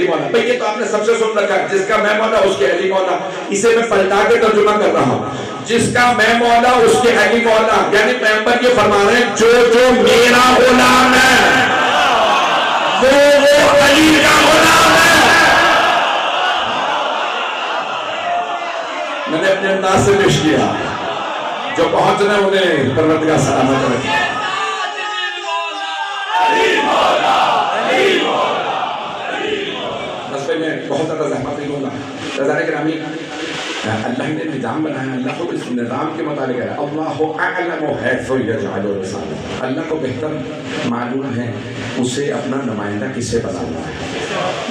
मौला। भाई ये तो आपने सबसे सुन रखा है, जिसका मैं मौला उसके अली मौला। इसे मैं पलटा के तर्जुमा कर रहा हूँ, जिसका मैं मौला उसके अली मौला। यानी पैगंबर ये फरमा रहे हैं जो जो मेरा गुलाम है वो अली का गुलाम है। मैंने अपने अंदाज से पेश किया, जो पहुंचना उन्हें परवरदिगार सलामत रखे। में बहुत ज़्यादा ज़हमत नहीं होगा। रज़ाए गिरामी, अल्लाह ने निज़ाम बनाया, अल्लाह को इस निज़ाम के मुताबिक है। अल्लाहु अअलमु हैसु यजअलु रिसालतहु, अल्लाह को बेहतर मालूम है उसे अपना नुमाइंदा किससे बनाना है।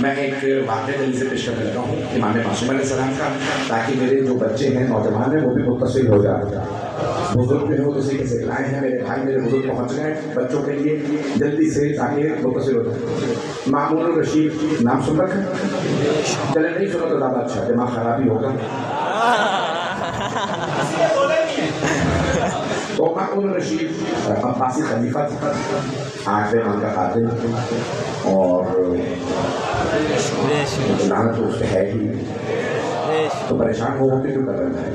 मैं एक वाक़या जल्दी से पेश करने लगा हूँ इमाम मासूम अलैहिस्सलाम का, ताकि मेरे जो बच्चे हैं नौजवान हैं वो भी मुत्तसिल हो जाए। बुजुर्ग जो है किसी के सिखलाए हैं, मेरे भाई मेरे बुजुर्ग पहुँच गए बच्चों के लिए जल्दी से, ताकि मुत्तसिल हो जाए। मामून रशीद नाम सुन रखा? चले नहीं सुना तो ज़्यादा अच्छा, दिमाग खराबी होगा। तो मामून रशीद अब्बासी खलीफा था, 8वें मान का कातिल, और लानत तो उसके है ही। तो परेशान हो के क्यों कर रहे हैं?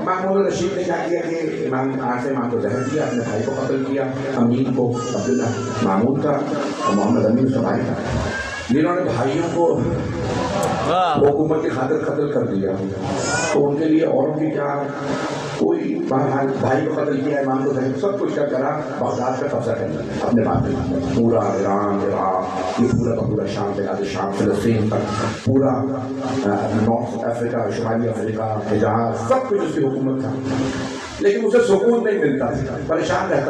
मामून रशीद ने क्या किया कि इमाम को जहर दिया, अपने भाई को कत्ल किया, अमीन को अब्दुल्ला मामून का और मोहम्मद अमीन उसका भाई था, जिन्होंने भाइयों को हुकूमत की खातिर कत्ल कर दिया। तो उनके लिए औरों की क्या, कोई भाई को कत्ल किया, इमाम को जहर, सब कुछ क्या करा, बगदाद का कब्जा करना अपने बाप में, पूरा ईरान इराक ये पूरा का पूरा शाम से आगे शाम फिलिस्तीन तक, पूरा नॉर्थ अफ्रीका, शुमाली अफ्रीका, हिजाज, सब कुछ उसकी हुकूमत था। लेकिन उसे सुकून नहीं मिलता, परेशान रहता।